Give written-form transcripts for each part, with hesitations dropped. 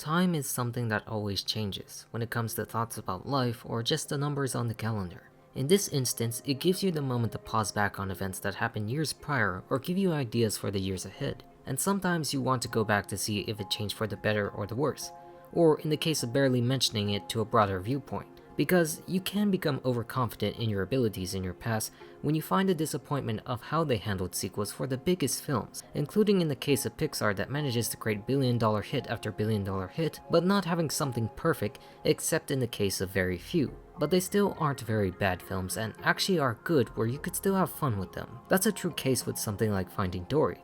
Time is something that always changes when it comes to thoughts about life or just the numbers on the calendar. In this instance, it gives you the moment to pause back on events that happened years prior or give you ideas for the years ahead. And sometimes you want to go back to see if it changed for the better or the worse, or in the case of barely mentioning it to a broader viewpoint. Because you can become overconfident in your abilities in your past when you find the disappointment of how they handled sequels for the biggest films, including in the case of Pixar that manages to create billion-dollar hit after billion-dollar hit, but not having something perfect except in the case of very few. But they still aren't very bad films and actually are good where you could still have fun with them. That's a true case with something like Finding Dory,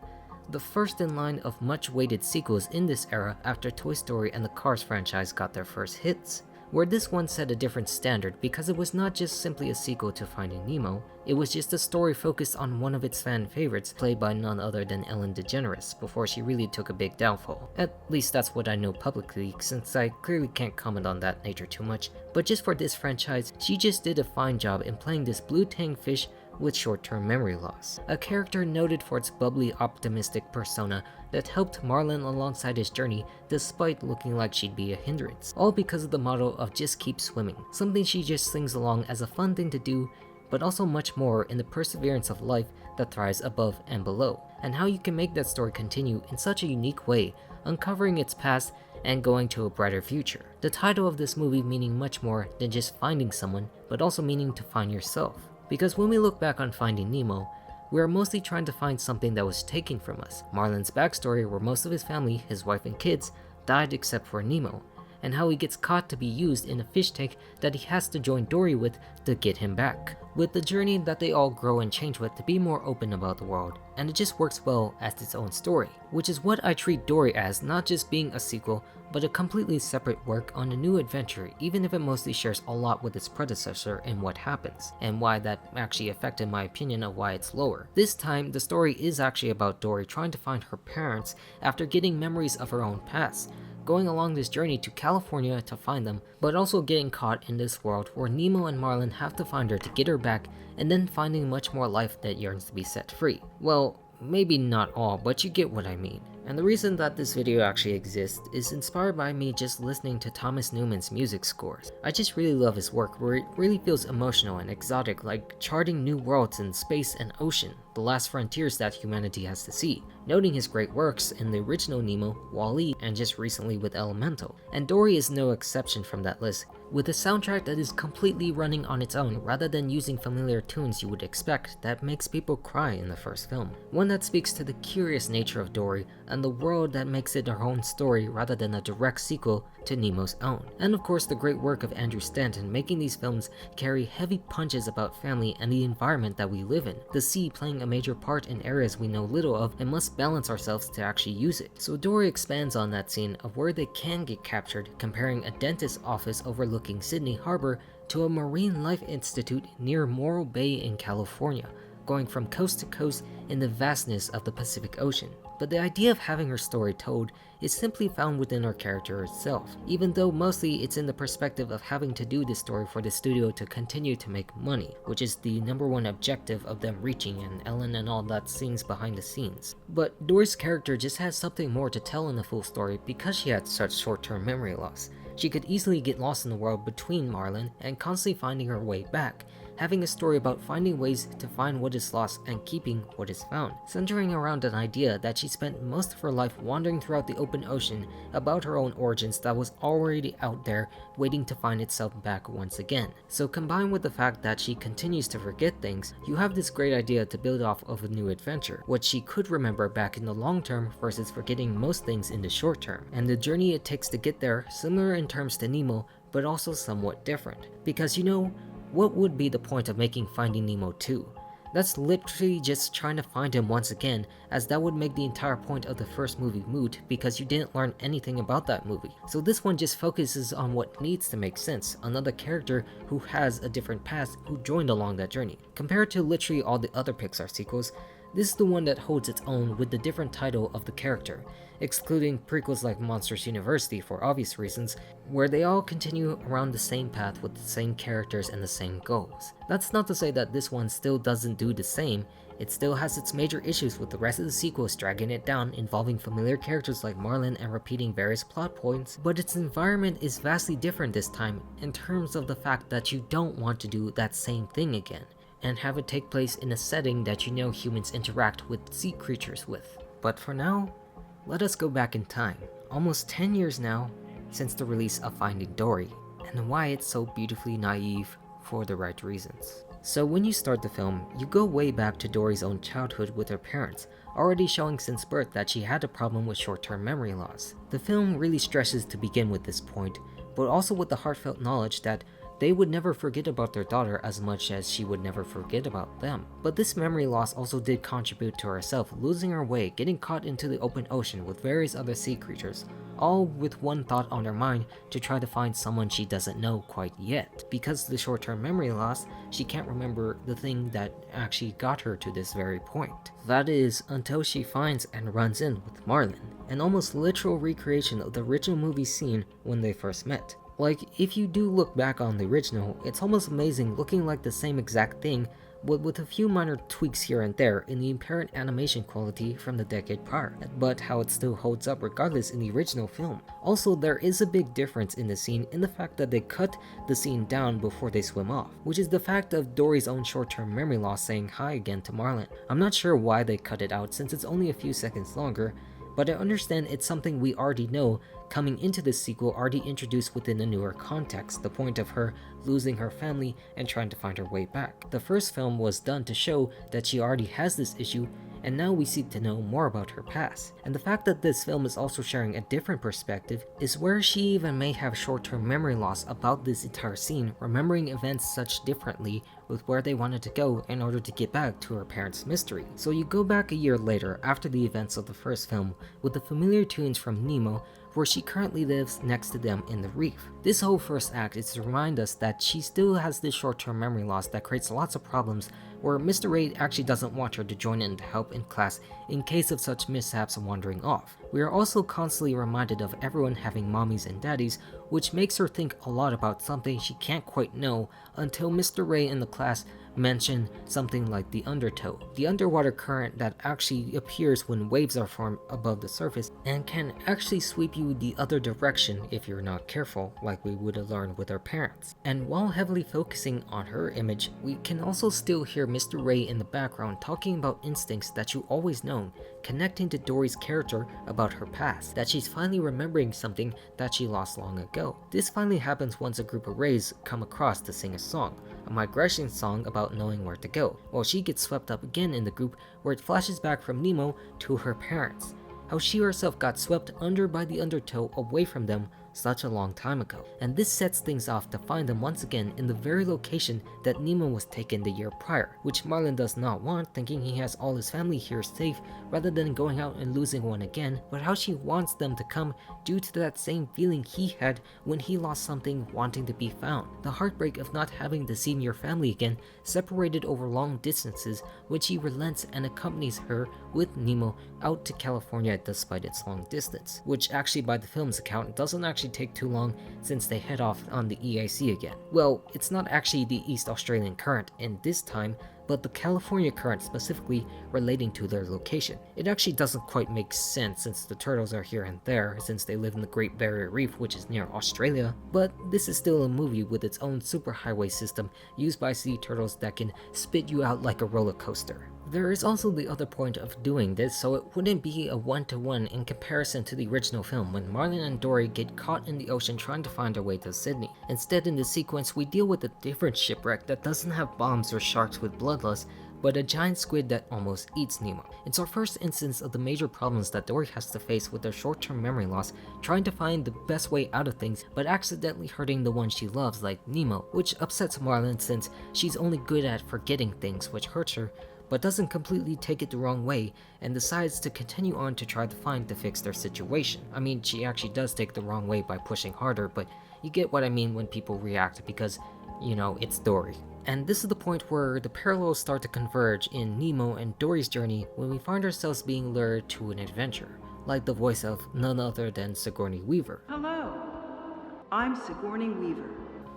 the first in line of much-awaited sequels in this era after Toy Story and the Cars franchise got their first hits, where this one set a different standard because it was not just simply a sequel to Finding Nemo, it was just a story focused on one of its fan favorites played by none other than Ellen DeGeneres before she really took a big downfall. At least that's what I know publicly, since I clearly can't comment on that nature too much, but just for this franchise, she just did a fine job in playing this blue tang fish with short-term memory loss, a character noted for its bubbly, optimistic persona that helped Marlin alongside his journey despite looking like she'd be a hindrance, all because of the motto of just keep swimming, something she just sings along as a fun thing to do, but also much more in the perseverance of life that thrives above and below, and how you can make that story continue in such a unique way, uncovering its past and going to a brighter future. The title of this movie meaning much more than just finding someone, but also meaning to find yourself. Because when we look back on Finding Nemo, we are mostly trying to find something that was taken from us. Marlin's backstory where most of his family, his wife and kids, died except for Nemo, and how he gets caught to be used in a fish tank that he has to join Dory with to get him back. With the journey that they all grow and change with to be more open about the world, and it just works well as its own story, which is what I treat Dory as, not just being a sequel, but a completely separate work on a new adventure, even if it mostly shares a lot with its predecessor in what happens, and why that actually affected my opinion of why it's lower. This time, the story is actually about Dory trying to find her parents after getting memories of her own past, going along this journey to California to find them, but also getting caught in this world where Nemo and Marlin have to find her to get her back, and then finding much more life that yearns to be set free. Well, maybe not all, but you get what I mean. And the reason that this video actually exists is inspired by me just listening to Thomas Newman's music scores. I just really love his work where it really feels emotional and exotic, like charting new worlds in space and ocean, the last frontiers that humanity has to see. Noting his great works in the original Nemo, WALL-E, and just recently with Elemental. And Dory is no exception from that list, with a soundtrack that is completely running on its own rather than using familiar tunes you would expect that makes people cry in the first film. One that speaks to the curious nature of Dory and the world that makes it her own story rather than a direct sequel to Nemo's own. And of course the great work of Andrew Stanton making these films carry heavy punches about family and the environment that we live in, the sea playing a major part in areas we know little of and must balance ourselves to actually use it. So Dory expands on that scene of where they can get captured, comparing a dentist's office overlooking Sydney Harbor to a marine life institute near Morro Bay in California, going from coast to coast in the vastness of the Pacific Ocean. But the idea of having her story told is simply found within her character itself, even though mostly it's in the perspective of having to do this story for the studio to continue to make money, which is the #1 objective of them reaching, and Ellen and all that scenes behind the scenes. But Dory's character just has something more to tell in the full story because she had such short-term memory loss. She could easily get lost in the world between Marlin and constantly finding her way back, having a story about finding ways to find what is lost and keeping what is found, centering around an idea that she spent most of her life wandering throughout the open ocean about her own origins that was already out there waiting to find itself back once again. So combined with the fact that she continues to forget things, you have this great idea to build off of a new adventure, what she could remember back in the long term versus forgetting most things in the short term, and the journey it takes to get there, similar in terms to Nemo, but also somewhat different. Because what would be the point of making Finding Nemo 2? That's literally just trying to find him once again, as that would make the entire point of the first movie moot because you didn't learn anything about that movie. So this one just focuses on what needs to make sense, another character who has a different past who joined along that journey. Compared to literally all the other Pixar sequels, This is the one that holds its own with the different title of the character, excluding prequels like Monsters University for obvious reasons, where they all continue around the same path with the same characters and the same goals. That's not to say that this one still doesn't do the same. It still has its major issues with the rest of the sequels dragging it down, involving familiar characters like Marlin and repeating various plot points, but its environment is vastly different this time in terms of the fact that you don't want to do that same thing again, and have it take place in a setting that you know humans interact with sea creatures with. But for now, let us go back in time, almost 10 years now since the release of Finding Dory, and why it's so beautifully naive for the right reasons. So when you start the film, you go way back to Dory's own childhood with her parents, already showing since birth that she had a problem with short-term memory loss. The film really stresses to begin with this point, but also with the heartfelt knowledge that they would never forget about their daughter as much as she would never forget about them. But this memory loss also did contribute to herself losing her way, getting caught into the open ocean with various other sea creatures, all with one thought on her mind: to try to find someone she doesn't know quite yet. Because of the short-term memory loss, she can't remember the thing that actually got her to this very point. That is, until she finds and runs in with Marlin, an almost literal recreation of the original movie scene when they first met. Like, if you do look back on the original, it's almost amazing looking like the same exact thing, but with a few minor tweaks here and there in the apparent animation quality from the decade prior, but how it still holds up regardless in the original film. Also, there is a big difference in the scene in the fact that they cut the scene down before they swim off, which is the fact of Dory's own short-term memory loss saying hi again to Marlin. I'm not sure why they cut it out since it's only a few seconds longer, but I understand it's something we already know coming into this sequel, already introduced within a newer context, the point of her losing her family and trying to find her way back. The first film was done to show that she already has this issue, and now we seek to know more about her past. And the fact that this film is also sharing a different perspective is where she even may have short-term memory loss about this entire scene, remembering events such differently with where they wanted to go in order to get back to her parents' mystery. So you go back a year later after the events of the first film with the familiar tunes from Nemo, where she currently lives next to them in the reef. This whole first act is to remind us that she still has this short-term memory loss that creates lots of problems, where Mr. Ray actually doesn't want her to join in to help in class in case of such mishaps wandering off. We are also constantly reminded of everyone having mommies and daddies, which makes her think a lot about something she can't quite know until Mr. Ray in the class mention something like the undertow, the underwater current that actually appears when waves are formed above the surface and can actually sweep you the other direction if you're not careful, like we would have learned with her parents. And while heavily focusing on her image, we can also still hear Mr. Ray in the background talking about instincts that you always known, connecting to Dory's character about her past, that she's finally remembering something that she lost long ago. This finally happens once a group of Rays come across to sing a song, a migration song about knowing where to go, while she gets swept up again in the group, where it flashes back from Nemo to her parents, how she herself got swept under by the undertow away from them such a long time ago. And this sets things off to find them once again in the very location that Nemo was taken the year prior, which Marlin does not want, thinking he has all his family here safe rather than going out and losing one again, but how she wants them to come due to that same feeling he had when he lost something wanting to be found. The heartbreak of not having to see your family again, separated over long distances, which he relents and accompanies her with Nemo out to California despite its long distance, which actually by the film's account doesn't actually take too long since they head off on the EIC again. Well, it's not actually the East Australian current in this time, but the California current specifically relating to their location. It actually doesn't quite make sense since the turtles are here and there, since they live in the Great Barrier Reef, which is near Australia, but this is still a movie with its own superhighway system used by sea turtles that can spit you out like a roller coaster. There is also the other point of doing this so it wouldn't be a one-to-one in comparison to the original film when Marlin and Dory get caught in the ocean trying to find their way to Sydney. Instead, in this sequence, we deal with a different shipwreck that doesn't have bombs or sharks with bloodlust, but a giant squid that almost eats Nemo. It's our first instance of the major problems that Dory has to face with her short-term memory loss, trying to find the best way out of things, but accidentally hurting the one she loves like Nemo, which upsets Marlin since she's only good at forgetting things, which hurts her, but doesn't completely take it the wrong way and decides to continue on to try to fix their situation. I mean, she actually does take the wrong way by pushing harder, but you get what I mean when people react because, you know, it's Dory. And this is the point where the parallels start to converge in Nemo and Dory's journey when we find ourselves being lured to an adventure, like the voice of none other than Sigourney Weaver. Hello, I'm Sigourney Weaver.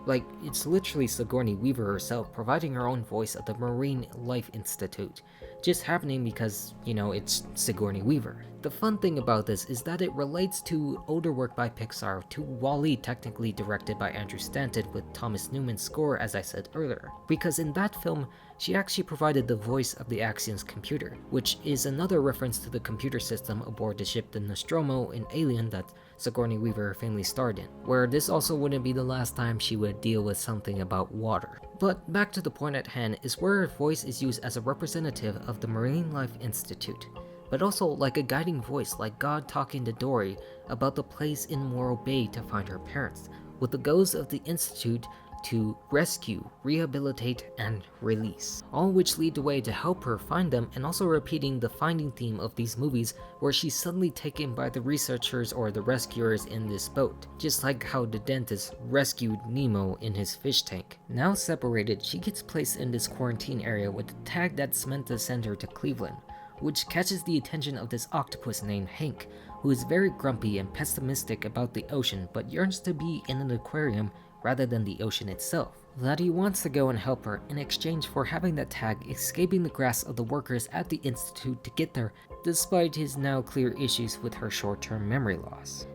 Like, it's literally Sigourney Weaver herself providing her own voice at the Marine Life Institute, just happening because, it's Sigourney Weaver. The fun thing about this is that it relates to older work by Pixar, to Wall-E, technically directed by Andrew Stanton with Thomas Newman's score, as I said earlier, because in that film, she actually provided the voice of the Axion's computer, which is another reference to the computer system aboard the ship the Nostromo in Alien that Sigourney Weaver famously starred in, where this also wouldn't be the last time she would deal with something about water. But back to the point at hand is where her voice is used as a representative of the Marine Life Institute, but also like a guiding voice, like God talking to Dory about the place in Morro Bay to find her parents, with the goals of the Institute to rescue, rehabilitate, and release, all which lead the way to help her find them, and also repeating the finding theme of these movies where she's suddenly taken by the researchers or the rescuers in this boat, just like how the dentist rescued Nemo in his fish tank. Now separated, she gets placed in this quarantine area with a tag that's meant to send her to Cleveland, which catches the attention of this octopus named Hank, who is very grumpy and pessimistic about the ocean but yearns to be in an aquarium rather than the ocean itself. That he wants to go and help her in exchange for having that tag escaping the grasp of the workers at the Institute to get there, despite his now clear issues with her short-term memory loss.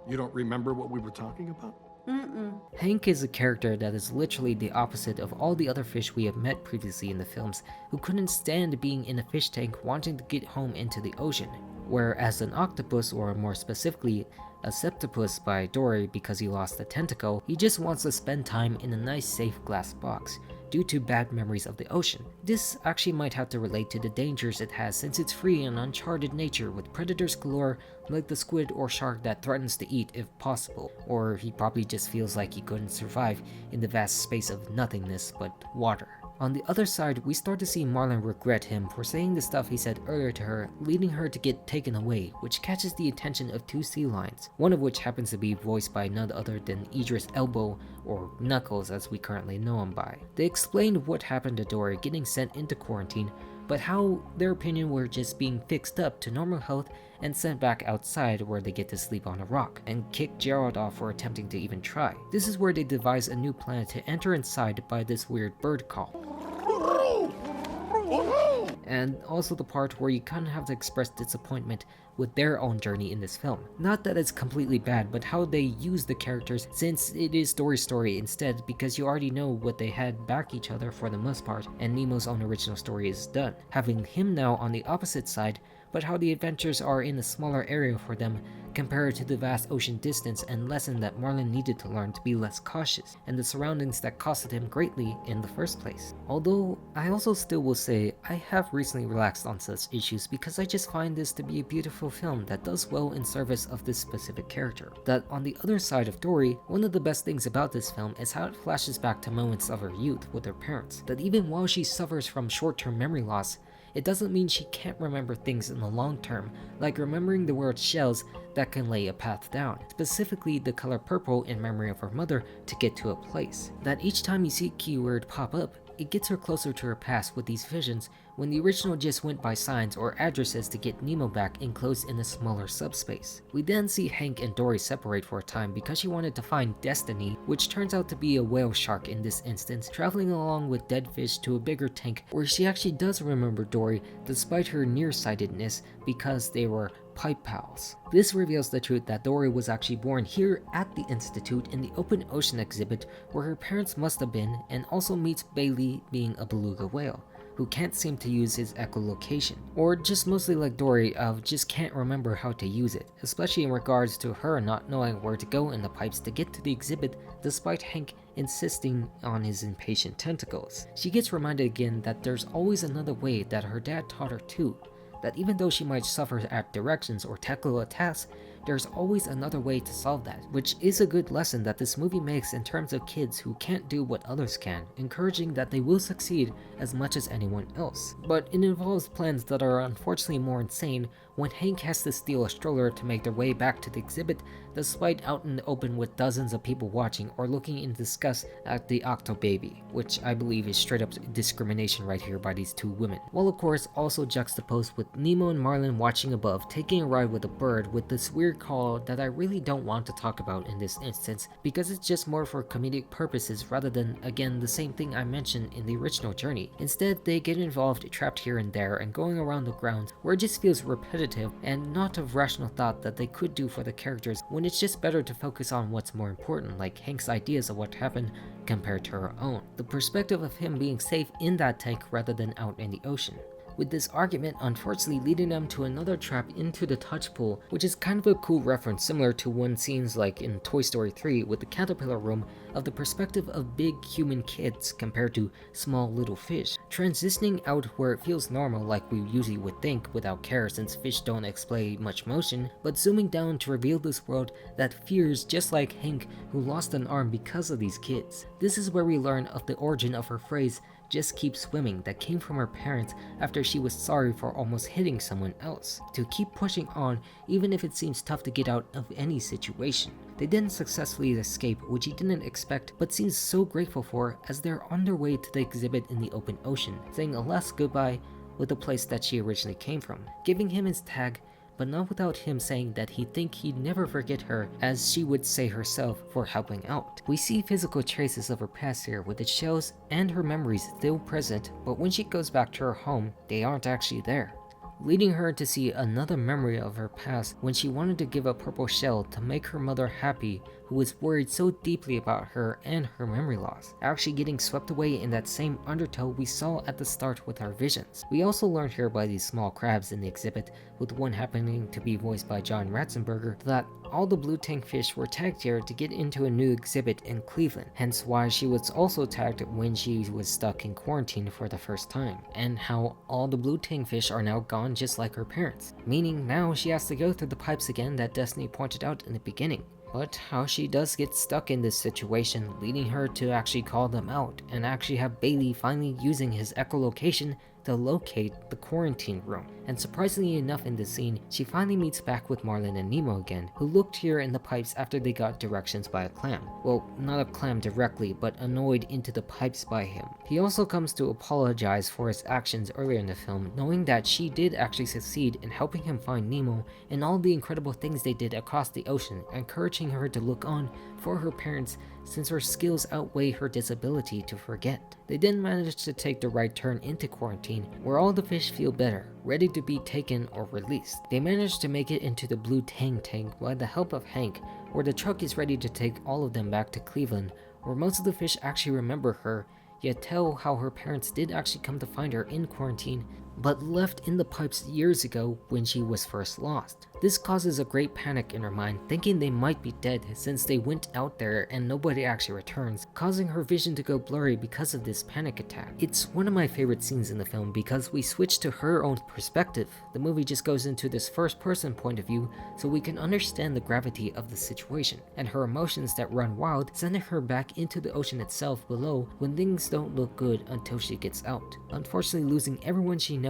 You don't remember what we were talking about? Hank is a character that is literally the opposite of all the other fish we have met previously in the films, who couldn't stand being in a fish tank wanting to get home into the ocean, whereas an octopus, or more specifically a septopus by Dory because he lost a tentacle, he just wants to spend time in a nice safe glass box, due to bad memories of the ocean. This actually might have to relate to the dangers it has since it's free and uncharted nature with predators galore like the squid or shark that threatens to eat if possible, or he probably just feels like he couldn't survive in the vast space of nothingness but water. On the other side, we start to see Marlin regret him for saying the stuff he said earlier to her, leading her to get taken away, which catches the attention of two sea lions, one of which happens to be voiced by none other than Idris Elba, or Knuckles as we currently know him by. They explained what happened to Dory getting sent into quarantine, but how their opinion were just being fixed up to normal health and sent back outside where they get to sleep on a rock, and kick Gerald off for attempting to even try. This is where they devise a new planet to enter inside by this weird bird call. And also the part where you kind of have to express disappointment with their own journey in this film. Not that it's completely bad, but how they use the characters since it is Dory's story instead, because you already know what they had back each other for the most part, and Nemo's own original story is done. Having him now on the opposite side, but how the adventures are in a smaller area for them compared to the vast ocean distance and lesson that Marlin needed to learn to be less cautious, and the surroundings that costed him greatly in the first place. Although, I also still will say I have recently relaxed on such issues because I just find this to be a beautiful film that does well in service of this specific character. That on the other side of Dory, one of the best things about this film is how it flashes back to moments of her youth with her parents, that even while she suffers from short-term memory loss, it doesn't mean she can't remember things in the long term, like remembering the word shells that can lay a path down, specifically the color purple in memory of her mother to get to a place. That each time you see a keyword pop up, it gets her closer to her past with these visions, when the original just went by signs or addresses to get Nemo back enclosed in a smaller subspace. We then see Hank and Dory separate for a time because she wanted to find Destiny, which turns out to be a whale shark in this instance, traveling along with dead fish to a bigger tank where she actually does remember Dory despite her nearsightedness because they were pipe pals. This reveals the truth that Dory was actually born here at the Institute in the open ocean exhibit where her parents must have been, and also meets Bailey being a beluga whale, who can't seem to use his echolocation, or just mostly like Dory of just can't remember how to use it, especially in regards to her not knowing where to go in the pipes to get to the exhibit despite Hank insisting on his impatient tentacles. She gets reminded again that there's always another way that her dad taught her too, that even though she might suffer at directions or tackle a task, there's always another way to solve that, which is a good lesson that this movie makes in terms of kids who can't do what others can, encouraging that they will succeed as much as anyone else. But it involves plans that are unfortunately more insane when Hank has to steal a stroller to make their way back to the exhibit, despite out in the open with dozens of people watching or looking in disgust at the octo baby, which I believe is straight up discrimination right here by these two women. While of course also juxtaposed with Nemo and Marlin watching above, taking a ride with a bird with this weird call that I really don't want to talk about in this instance, because it's just more for comedic purposes rather than, again, the same thing I mentioned in the original journey. Instead, they get involved, trapped here and there, and going around the grounds where it just feels repetitive and not of rational thought that they could do for the characters, when it's just better to focus on what's more important, like Hank's ideas of what happened compared to her own. The perspective of him being safe in that tank rather than out in the ocean. With this argument unfortunately leading them to another trap into the touch pool, which is kind of a cool reference similar to one scenes like in Toy Story 3 with the caterpillar room of the perspective of big human kids compared to small little fish, transitioning out where it feels normal like we usually would think without care since fish don't display much motion, but zooming down to reveal this world that fears just like Hank who lost an arm because of these kids. This is where we learn of the origin of her phrase "just keep swimming" that came from her parents after she was sorry for almost hitting someone else, to keep pushing on even if it seems tough to get out of any situation. They didn't successfully escape, which he didn't expect but seems so grateful for, as they're on their way to the exhibit in the open ocean, saying a last goodbye with the place that she originally came from, giving him his tag, but not without him saying that he'd think he'd never forget her, as she would say herself, for helping out. We see physical traces of her past here, with its shells and her memories still present, but when she goes back to her home, they aren't actually there, leading her to see another memory of her past when she wanted to give a purple shell to make her mother happy, who was worried so deeply about her and her memory loss, actually getting swept away in that same undertow we saw at the start with our visions. We also learned here by these small crabs in the exhibit, with one happening to be voiced by John Ratzenberger, that all the blue tank fish were tagged here to get into a new exhibit in Cleveland, hence why she was also tagged when she was stuck in quarantine for the first time, and how all the blue tank fish are now gone just like her parents, meaning now she has to go through the pipes again that Destiny pointed out in the beginning. But how she does get stuck in this situation, leading her to actually call them out and actually have Bailey finally using his echolocation to locate the quarantine room. And surprisingly enough in this scene, she finally meets back with Marlin and Nemo again, who looked here in the pipes after they got directions by a clam. Well, not a clam directly, but annoyed into the pipes by him. He also comes to apologize for his actions earlier in the film, knowing that she did actually succeed in helping him find Nemo and all the incredible things they did across the ocean, encouraging her to look on for her parents since her skills outweigh her disability to forget. They then manage to take the right turn into quarantine, where all the fish feel better, ready to be taken or released. They manage to make it into the blue tank by the help of Hank, where the truck is ready to take all of them back to Cleveland, where most of the fish actually remember her, yet tell how her parents did actually come to find her in quarantine, but left in the pipes years ago when she was first lost. This causes a great panic in her mind, thinking they might be dead since they went out there and nobody actually returns, causing her vision to go blurry because of this panic attack. It's one of my favorite scenes in the film because we switch to her own perspective. The movie just goes into this first person point of view so we can understand the gravity of the situation, and her emotions that run wild, sending her back into the ocean itself below when things don't look good until she gets out, unfortunately losing everyone she knows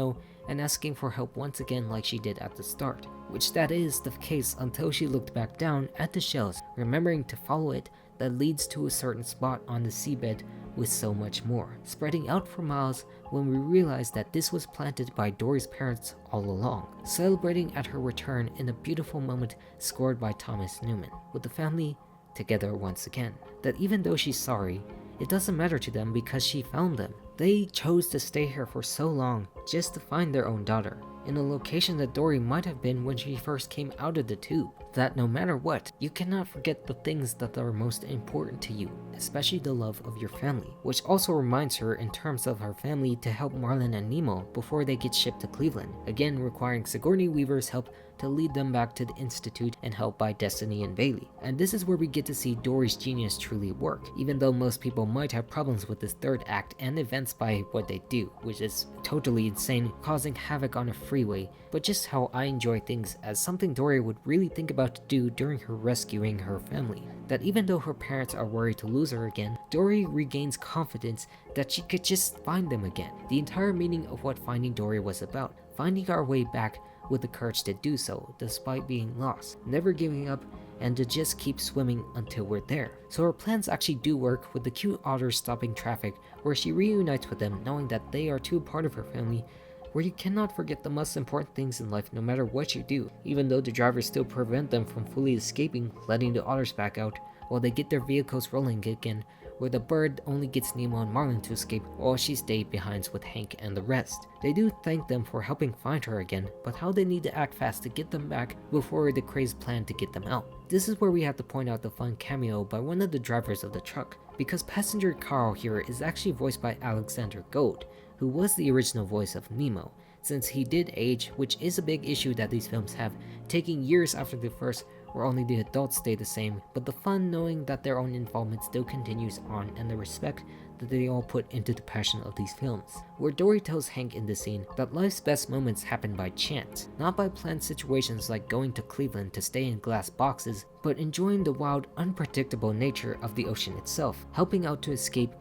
and asking for help once again like she did at the start, which that is the case until she looked back down at the shells, remembering to follow it that leads to a certain spot on the seabed with so much more, spreading out for miles when we realize that this was planted by Dory's parents all along, celebrating at her return in a beautiful moment scored by Thomas Newman, with the family together once again, that even though she's sorry, it doesn't matter to them because she found them. They chose to stay here for so long just to find their own daughter, in a location that Dory might have been when she first came out of the tube. That no matter what, you cannot forget the things that are most important to you, especially the love of your family, which also reminds her in terms of her family to help Marlin and Nemo before they get shipped to Cleveland, again requiring Sigourney Weaver's help to lead them back to the Institute and helped by Destiny and Bailey. And this is where we get to see Dory's genius truly work, even though most people might have problems with this third act and events by what they do, which is totally insane, causing havoc on a freeway, but just how I enjoy things as something Dory would really think about about to do during her rescuing her family. That even though her parents are worried to lose her again, Dory regains confidence that she could just find them again. The entire meaning of what Finding Dory was about, finding our way back with the courage to do so despite being lost, never giving up, and to just keep swimming until we're there. So her plans actually do work, with the cute otter stopping traffic, where she reunites with them knowing that they are too part of her family, where you cannot forget the most important things in life no matter what you do, even though the drivers still prevent them from fully escaping, letting the otters back out while they get their vehicles rolling again, where the bird only gets Nemo and Marlin to escape while she stayed behind with Hank and the rest. They do thank them for helping find her again, but how they need to act fast to get them back before the crazed plan to get them out. This is where we have to point out the fun cameo by one of the drivers of the truck, because passenger Carl here is actually voiced by Alexander Gold, who was the original voice of Nemo, since he did age, which is a big issue that these films have, taking years after the first, where only the adults stay the same, but the fun knowing that their own involvement still continues on, and the respect that they all put into the passion of these films. Where Dory tells Hank in this scene that life's best moments happen by chance, not by planned situations like going to Cleveland to stay in glass boxes, but enjoying the wild, unpredictable nature of the ocean itself, helping out to escape,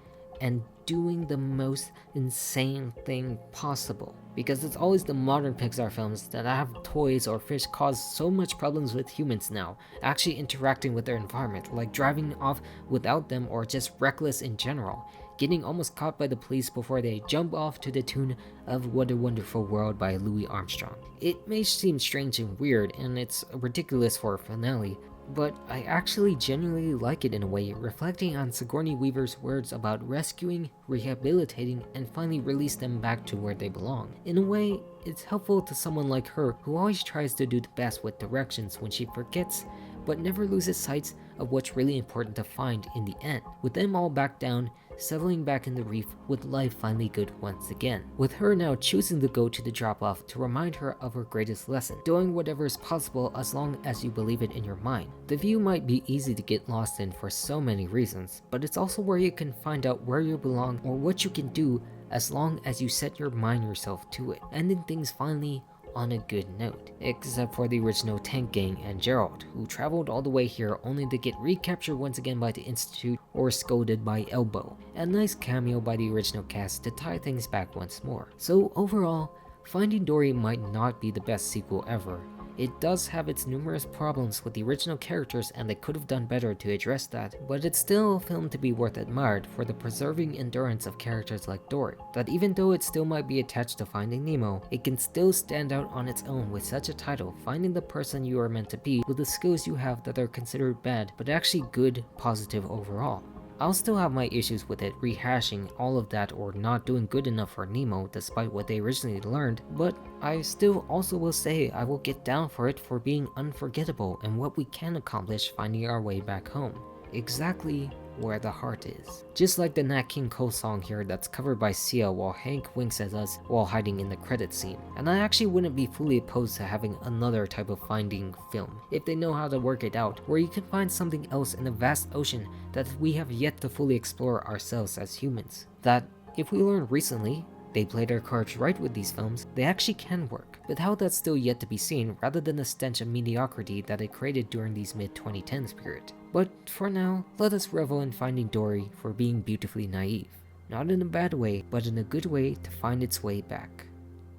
and doing the most insane thing possible. Because it's always the modern Pixar films that have toys or fish cause so much problems with humans now, actually interacting with their environment, like driving off without them or just reckless in general, getting almost caught by the police before they jump off to the tune of What a Wonderful World by Louis Armstrong. It may seem strange and weird, and it's ridiculous for a finale, but I actually genuinely like it in a way, reflecting on Sigourney Weaver's words about rescuing, rehabilitating, and finally release them back to where they belong. In a way, it's helpful to someone like her who always tries to do the best with directions when she forgets, but never loses sight of what's really important to find in the end. With them all back down, settling back in the reef, with life finally good once again. With her now choosing to go to the drop-off to remind her of her greatest lesson, doing whatever is possible as long as you believe it in your mind. The view might be easy to get lost in for so many reasons, but it's also where you can find out where you belong or what you can do as long as you set your mind yourself to it, ending things finally on a good note, except for the original Tank Gang and Gerald, who traveled all the way here only to get recaptured once again by the Institute or scolded by Elbow. A nice cameo by the original cast to tie things back once more. So overall, Finding Dory might not be the best sequel ever. It does have its numerous problems with the original characters, and they could have done better to address that, but it's still a film to be worth admired for the preserving endurance of characters like Dory, that even though it still might be attached to Finding Nemo, it can still stand out on its own with such a title, finding the person you are meant to be with the skills you have that are considered bad, but actually good, positive overall. I'll still have my issues with it rehashing all of that or not doing good enough for Nemo despite what they originally learned, but I still also will say I will get down for it for being unforgettable and what we can accomplish finding our way back home. Exactly where the heart is. Just like the Nat King Cole song here that's covered by Sia while Hank winks at us while hiding in the credits scene. And I actually wouldn't be fully opposed to having another type of finding film, if they know how to work it out, where you can find something else in the vast ocean that we have yet to fully explore ourselves as humans. That, if we learned recently, they play their cards right with these films, they actually can work. But how that's still yet to be seen, rather than the stench of mediocrity that it created during these mid-2010s period. But for now, let us revel in Finding Dory for being beautifully naive. Not in a bad way, but in a good way to find its way back.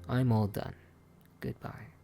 I'm all done. Goodbye.